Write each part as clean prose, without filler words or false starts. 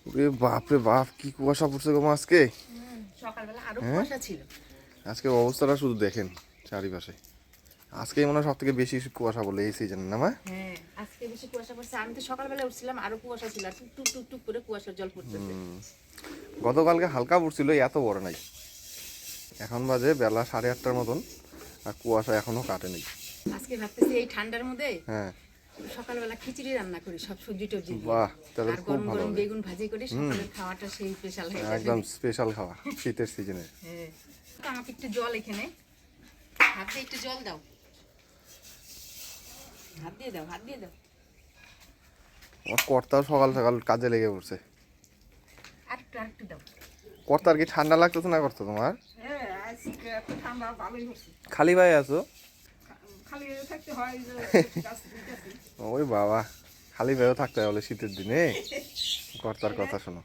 ওরে বাপ রে বাপ, কি কুয়াশা পড়ছে গো আজকে। সকালবেলা আরো হ্যাঁ, কুয়াশা ছিল। আজকে অবস্থাটা শুধু দেখেন চারিপাশে। আজকে মনে হয় সব থেকে বেশি কুয়াশা বলে এই সিজনে না মা? হ্যাঁ, আজকে বেশি কুয়াশা পড়ছে। আমি তো সকালবেলা উঠছিলাম আরো কুয়াশা ছিল, আর টুক টুক টুক করে কুয়াশার জল পড়তেছে। গতকালকে হালকা পড়ছিল, এত বড় নাই। এখন বাজে বেলা 8:30টার মতন, আর কুয়াশা এখনো কাটেনি। আজকে ভাবতেছি এই ঠান্ডার মধ্যে হ্যাঁ, সকালবেলা খিচুড়ি রান্না করি, সব সবজি টবজি দিয়ে। বাহ, তাহলে আর খুব গরম ভালো গরম হবে। বেগুন ভাজি করে সকালের খাওয়াটা সেই স্পেশাল হয়ে যাবে। একদম স্পেশাল খাওয়া শীতের সিজনে। হ্যাঁ, তো আমাকে একটু জল এখানে হাতে একটু জল দাও, হাত দিয়ে দাও, হাত দিয়ে দাও। আমার কর্তাও সকাল সকাল কাজে লেগে পড়ছে। আরেকটু দাও। কর্তার কি ঠান্ডা লাগতেছে না করতো তোমার? হ্যাঁ, আজকে এত ঠান্ডা ভালোই হচ্ছে। খালি ভাই আছো? খালি থাকতে হয় যে গাছ দিতেছি। ওই বাবা, খালি ভাইও থাকতে হয় বলে শীতের দিনে? কর্তার কথা শোনো।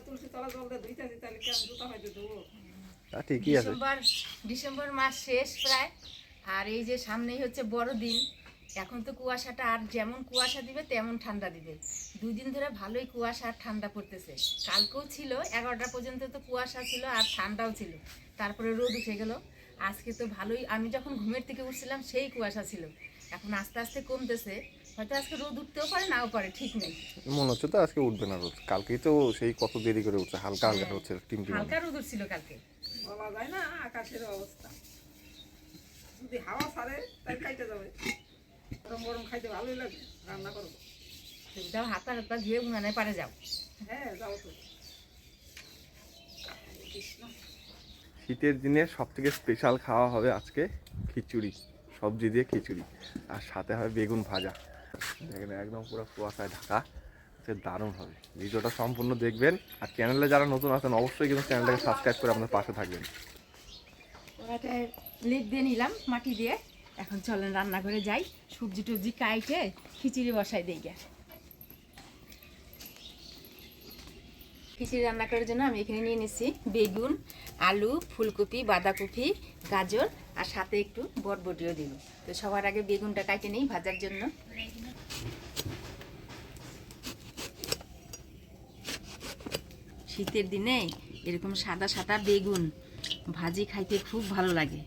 তুলসী তলা জল দিয়ে ধুইতেছি, তাহলে কেমন জুতা হয়তো দেবো। তা ঠিকই আছে। ডিসেম্বর মাস শেষ প্রায়, আর এই যে সামনেই হচ্ছে বড়দিন। এখন তো কুয়াশাটা আর যেমন কুয়াশা দিবে তেমন ঠান্ডা দিবে। 2 দিন ধরে ভালোই কুয়াশা আর ঠান্ডা পড়তেছে। কালকেও ছিল 11টা পর্যন্ত, তো কুয়াশা ছিল আর ঠান্ডাও ছিল, তারপরে রোদ উঠে গেল। আজকে তো ভালোই, আমি যখন ঘুমের থেকে উঠছিলাম সেই কুয়াশা ছিল। এখন আস্তে আস্তে কমতেছে, হয়তো আজকে রোদ উঠতেও পারে, নাও পারে, ঠিক নেই। মনে হচ্ছে তো আজকে উঠবে না রোদ। কালকেই তো সেই কত দেরি করে উঠছে, হালকা হালকা হচ্ছে টিমটিম। হালকা রোদ উঠছিল কালকে। বলা যায় না আকাশের অবস্থা, যদি হাওয়া ছাড়ে তাই খাইতে যাবে। গরম গরম খাইতে ভালোই লাগে, রান্না করবো। যাও, হাত পা ধুয়ে উনানে পারে যাও। হ্যাঁ যাও তো। কৃষ্ণ। শীতের দিনে সব থেকে স্পেশাল খাওয়া হবে আজকে খিচুড়ি, সবজি দিয়ে খিচুড়ি, আর সাথে হবে বেগুন ভাজা। দেখেন একদম পুরো কুয়াশায় ঢাকা, দারুণ হবে। ভিডিওটা সম্পূর্ণ দেখবেন, আর চ্যানেলে যারা নতুন আছেন অবশ্যই কিন্তু চ্যানেলটাকে সাবস্ক্রাইব করে আপনার পাশে থাকবেন। ওটা লেপ দিয়ে নিলাম মাটি দিয়ে। এখন চলেন রান্নাঘরে যাই, সবজি টবজি কাইটে খিচুড়ি বসাই দিই গে। খিচুড়ি রান্না করার জন্য আমি এখানে নিয়ে নিচ্ছি বেগুন, আলু, ফুলকপি, বাঁধাকপি, গাজর, আর সাথে একটু বটবটিও দিব। তো সবার আগে বেগুনটা কাটে নিই ভাজার জন্য। শীতের দিনে এরকম সাদা সাদা বেগুন ভাজি খাইতে খুব ভালো লাগে।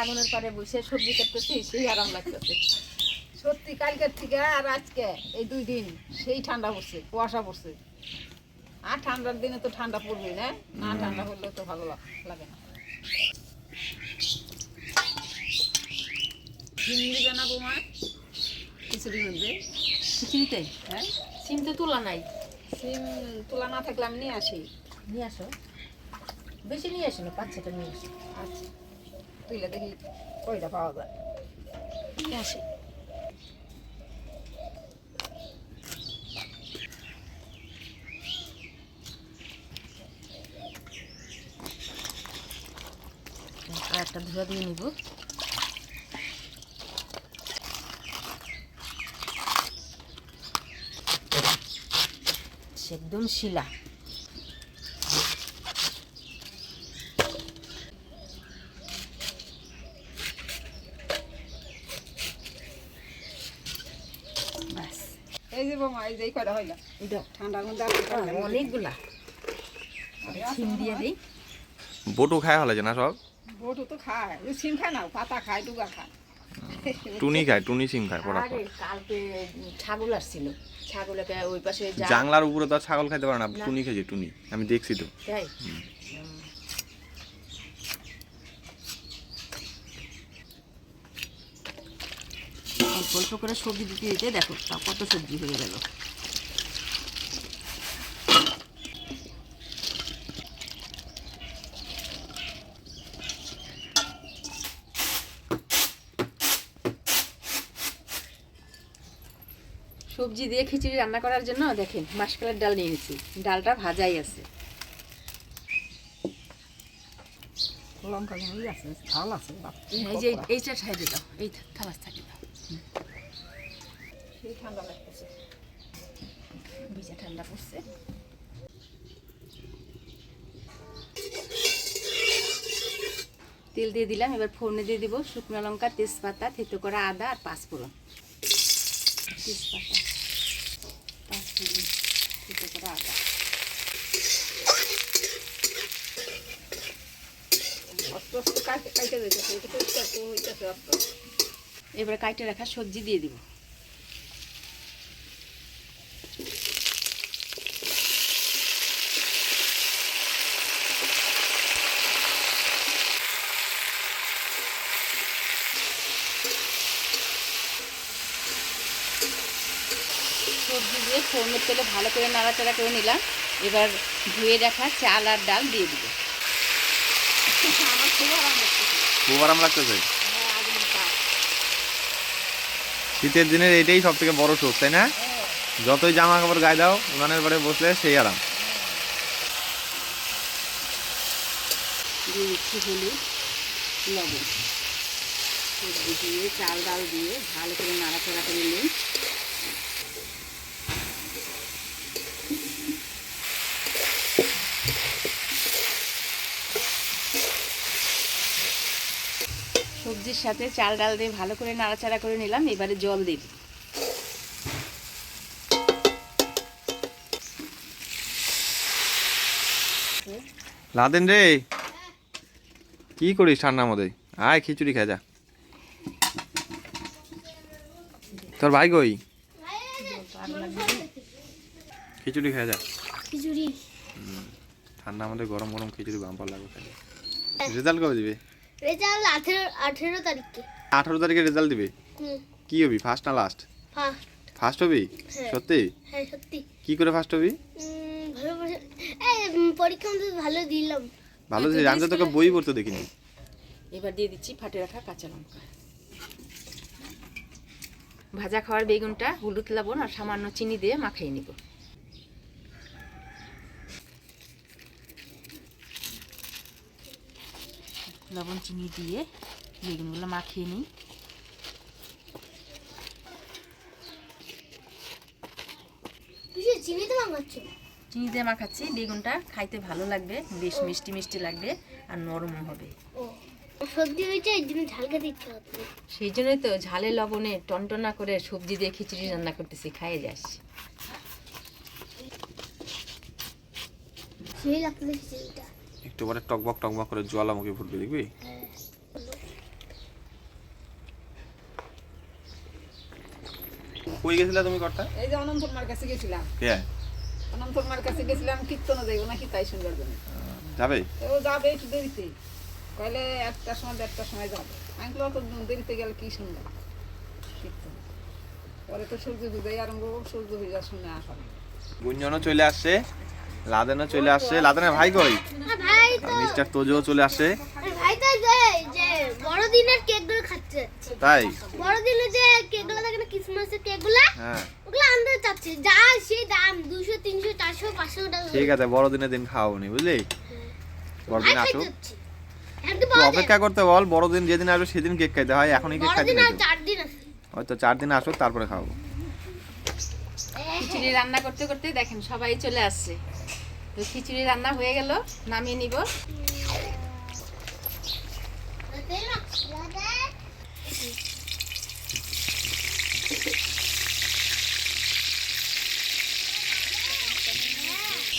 আগুনের পরে বসে সবজি কাটতেছি, সেই আরাম লাগতেছে। সত্যি কালকের থেকে আর আজকে এই 2 দিন সেই ঠান্ডা পড়ছে, কুয়াশা পড়ছে। আর ঠান্ডার দিনে তো ঠান্ডা পড়বেই না, না ঠান্ডা পড়লে তো ভালো লাগে না। ডিম দিবে না বৌমা খিচুড়ির মধ্যে? খিচুড়িতে হ্যাঁ, সিম তো তোলা নাই। সিম তোলা না থাকলে আমি নিয়ে আসি। নিয়ে আসো, বেশি নিয়ে আসো না, 5-6টা নিয়ে আসো। আচ্ছা, তুইলে দেখি কয়টা পাওয়া যায়, নিয়ে আসি। আর একটা ধোয়া দিয়ে নিব। একদম শিলা। ব্যাস, এই যে বৌমা, এই যে এই কয়টা হইলো, দাও। ঠান্ডার মধ্যে অনেকগুলা সিম দিয়ে দিই। বটু খায় হলে না সব? বটু তো খায়, ও সিম খায় না, পাতা খায়, ডুগা খায়। টুনি খায়, টুনি সিম খায় পড়া। আরে কালকে ছাগল আসছিল, ছাগলকে ওই পাশে জাংলার উপরে তো আর ছাগল খাইতে পারে না, টুনি খেয়েছে, টুনি আমি দেখছি তো। তাই অল্প অল্প করে সবজি দিতে দিতে দেখো তাও কত সবজি হয়ে গেল। সবজি দিয়ে খিচুড়ি রান্না করার জন্য দেখেন মাসকলাইর ডাল নিয়ে নিয়েছি, ডালটা ভাজাই আছে। লঙ্কা গুঁড়ি আছে, ঝাল আছে, এই যে এইটা সাইডে দাও, এই থালাস থাকে দাও। সেই ঠান্ডা লাগতেছে। ভিজা ঠান্ডা পড়ছে। তেল দিয়ে দিলাম। এবার ফোড়নে দিয়ে দিব শুকনো লঙ্কা, তেজপাতা, থেতো করা আদা আর পাঁচফোড়ন। তেজপাতা, পাঁচফোড়ন, থেতো করা আদা। এবার কাইটে রাখা সবজি দিয়ে দিব। সবজি দিয়ে ফোড়নের তেলে ভালো করে নাড়াচাড়া করে নিলাম। এবার ধুয়ে রাখা চাল আর ডাল দিয়ে দিব। খুব আরাম লাগতেছে। শীতের দিনের এটাই সব থেকে বড় সুখ, তাই না? যতই জামা কাপড় গায়ে দাও, উনানের পরে বসলে সেই আরাম। দিয়ে দিচ্ছি হলুদ, লবণ। সবজি দিয়ে চাল ডাল দিয়ে ভালো করে নাড়াচাড়া করে নিন। সবজির সাথে চাল ডাল দিয়ে ভালো করে নাড়াচাড়া করে নিলাম। এবারে জল দিই। লাদেন রে, কি করিস ঠান্ডার মধ্যে? আয় খিচুড়ি খা যা। তোর ভাই কই? খিচুড়ি খা যা। খিচুড়ি ঠান্ডার মধ্যে গরম গরম খিচুড়ি বাম্পার লাগবে খালি। রেজাল্ট কবে দিবে? রেজাল্ট 18 তারিখে। 18 তারিখে রেজাল্ট দিবে। কি হবি, ফার্স্ট না লাস্ট? ফার্স্ট। ফার্স্ট হবি? হ্যাঁ। সত্যি? হ্যাঁ সত্যি। কি করে ফার্স্ট হবি? ভালো পরীক্ষা মতো ভালো দিলাম। ভালো দিছিস? আমি তো তোকে বই পড়তে দেখিনি। এবার দিয়ে দিচ্ছি ফাটে রাখা কাঁচা লঙ্কা। ভাজা খাওয়ার বেগুনটা হলুদ লবণ আর সামান্য চিনি দিয়ে মাখিয়ে নিব। লবণ চিনি দিয়ে বেগুনগুলো মাখিয়ে নিই। চিনি তো মাখাচ্ছি। চিনি দিয়ে মাখাচ্ছি, বেগুনটা খাইতে ভালো লাগবে, বেশ মিষ্টি মিষ্টি লাগবে আর নরমও হবে। ও সর্দি হয়েছে, এই জন্য ঝাল খেতে ইচ্ছা হচ্ছে। সেই জন্যই তো ঝালে লবণে টনটনা করে সবজি দিয়ে খিচুড়ি রান্না করতেছি, খাইয়ে যাস। সেই লাগতেছে খিচুড়িটা। একটু পরে টকবক টকবক করে জ্বালামুখী ফুটবে, দেখবি? কই গেছিলা তুমি কর্তা? এই যে অনন্তমার কাছে গেছিলাম। কে? অনন্তমার কাছে গেছিলাম কীর্তনে যাইব নাকি তাই শুনবার জন্য। যাবে? ও যাবে একটু দেরিতে, কইলে 1টার সময় 1:30টার সময় যাবে। আমি তো অত দেরিতে গেলে কি শুনবো কীর্তন। পরে তো সূর্য উদয় আরম্ভ, সূর্য উদয় শুনে আসা। গুঞ্জনও চলে আসছে, লাদেনও চলে আসছে। লাদেনের ভাই কই? ভাই তো মিস্টার তোজোও চলে আসছে। ভাই তো যে বড়দিনের কেকগুলো খাচ্ছে। তাই? বড়দিনের যে কেকগুলো থাকে না, ক্রিসমাসের কেকগুলো, হ্যাঁ ওগুলো আনতে চাচ্ছে। যা সেই দাম 200, 300, 400, 500 টাকা। ঠিক আছে, বড়দিনের দিন খাওয়াবো নি, বুঝলি? বড়দিন আসুক, একটু তুই অপেক্ষা করতে বল। বড়দিন যেদিন আসবে সেদিন কেক খাইতে হয়, এখনই কেক খাইতে বড়দিন আর নাই। 4 দিন আছে। হয়তো 4 দিন আসুক, তারপরে খাওয়াবো। খিচুড়ি রান্না করতে করতে দেখেন সবাই চলে আসছে। তো খিচুড়ি রান্না হয়ে গেল, নামিয়ে নিব।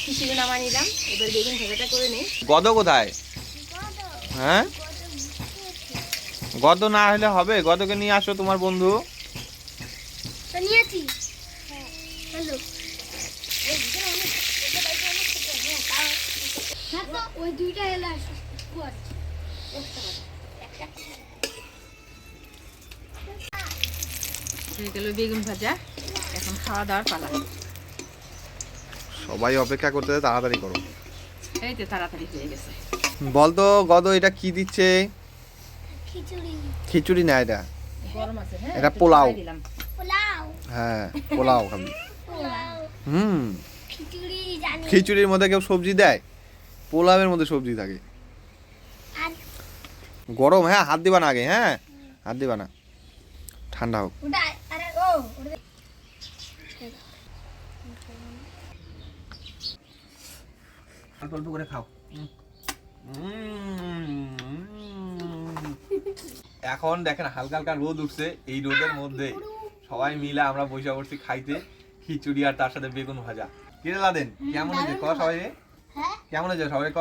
খিচুড়ি নামাই নিলাম। এবার বেগুন ভাজাটা করে নিই। গদ কোথায়? হ্যাঁ, গদ না হলে হবে? গদকে নিয়ে আসো, তোমার বন্ধু। তো নিয়েছি। হ্যালো ওই দুইটা এলে আসো। হয়ে গেল বেগুন ভাজা। এখন খাওয়া দাওয়ার পালা। সবাই অপেক্ষা করতে, তাড়াতাড়ি করো। এই তো তাড়াতাড়ি হয়ে গেছে। বলতো গদ, এটা কি দিচ্ছে? খিচুড়ি। খিচুড়ি না, এটা গরম আছে। হ্যাঁ, এটা একটু পোলাও। ছড়াই দিলাম। পোলাও। হ্যাঁ, পোলাও খাবি? পোলাও। খিচুড়ি জানি। খিচুড়ির মধ্যে কেউ সবজি দেয়? পোলাওয়ের মধ্যে সবজি থাকে। আর গরম, হ্যাঁ, হাত দিবা না আগে। হ্যাঁ, হাত দিবা না, ঠান্ডা হোক। ওটা আরে ও ওটা অল্প অল্প করে খাও। এখন দেখেন হালকা হালকা রোদ উঠছে, এই রোদের মধ্যে সবাই মিলে আমরা বসে পড়ছি খাইতে খিচুড়ি আর তার সাথে বেগুন ভাজা। কিরে লাদেন কেমন হয়েছে ক সবাই, হ্যাঁ কেমন হয়েছে সবাই ক?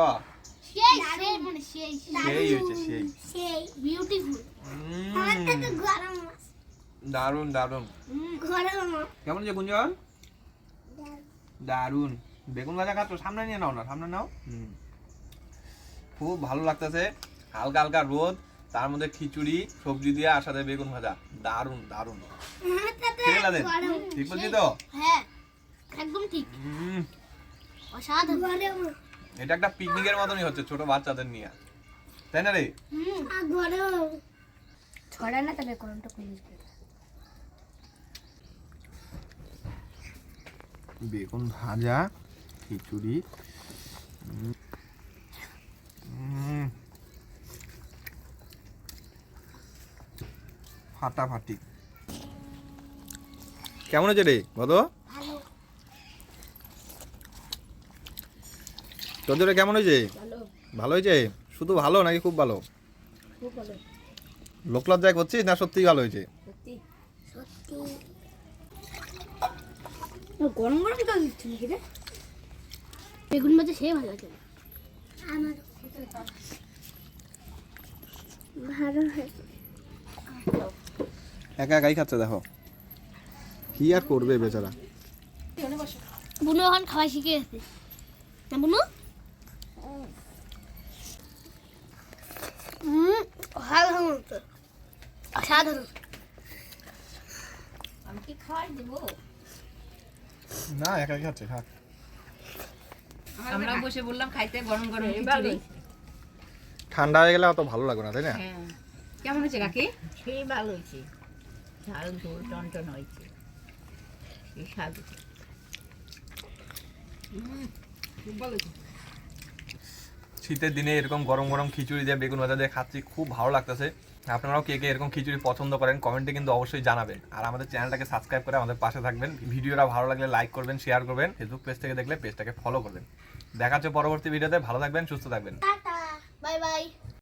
সেই সেই মানে সেই সেই হয়েছে সেই। সেই বিউটিফুল উম, আমারটা তো গরম মাছ দারুন দারুন। গরম মাছ কেমন হয়েছে গুঞ্জন? দারুন। বেগুন ভাজা খাচ্ছ, সামনে নিয়ে নাও না, সামনে নাও। খুব ভালো লাগতেছে, হালকা হালকা রোদ, তার মধ্যে খিচুড়ি সবজি দিয়ে আর সাথে বেগুন ভাজা, দারুন দারুন। আমারটা তো খেয়ে লাদেন গরম ঠিক বলছি তো? হ্যাঁ একদম ঠিক উম, অসাধারণ এটা একটা পিকনিকের মতনই হচ্ছে ছোট বাচ্চাদের নিয়ে, তাই না রে? গরম ছড়া না তবে গরমটা কমিয়ে দিবে বেগুন ভাজা খিচুড়ি ফাটাফাটি। কেমন হয়েছে রে বলো? ভালো তোদের কেমন হয়েছে? ভালো ভালো হয়েছে? শুধু ভালো নাকি খুব ভালো? খুব ভালো লোক লজ্জায় করছিস না সত্যিই ভালো হয়েছে? সত্যি সত্যি গরম গরম তো দিচ্ছি নাকি রে বেগুন মাঝে সেই ভালো লাগে আমার ভালো হয়েছে একা একাই খাচ্ছে দেখো, কি আর করবে বেচারা। বুনু এখন খাওয়া শিখে গেছে না বুনু ভালো মতো অসাধারণ আমি কি খাওয়াই দেবো? না একাই খাচ্ছে, খা। আমরা বসে বললাম খাইতে গরম গরম ভালো খিচুড়ি। ঠান্ডা হয়ে গেলে অত ভালো লাগবে না, তাই না? হ্যাঁ কেমন হয়েছে কাকি? সেই ভালো হয়েছে, ঝাল ঝোল টনটন হয়েছে, সেই স্বাদ হয়েছে। খুব ভালো হয়েছে। শীতের দিনে এরকম গরম গরম খিচুড়ি দিয়ে বেগুন ভাজা দিয়ে খাচ্ছি, খুব ভালো লাগতেছে। আপনারাও কে কে এরকম খিচুড়ি পছন্দ করেন কমেন্টে কিন্তু অবশ্যই জানাবেন। আর আমাদের চ্যানেলটাকে সাবস্ক্রাইব করে আমাদের পাশে থাকবেন। ভিডিওটা ভালো লাগলে লাইক করবেন, শেয়ার করবেন, ফেসবুক পেজ থেকে দেখলে পেজটাকে ফলো করবেন। দেখা হচ্ছে পরবর্তী ভিডিওতে। ভালো থাকবেন, সুস্থ থাকবেন। Tata bye bye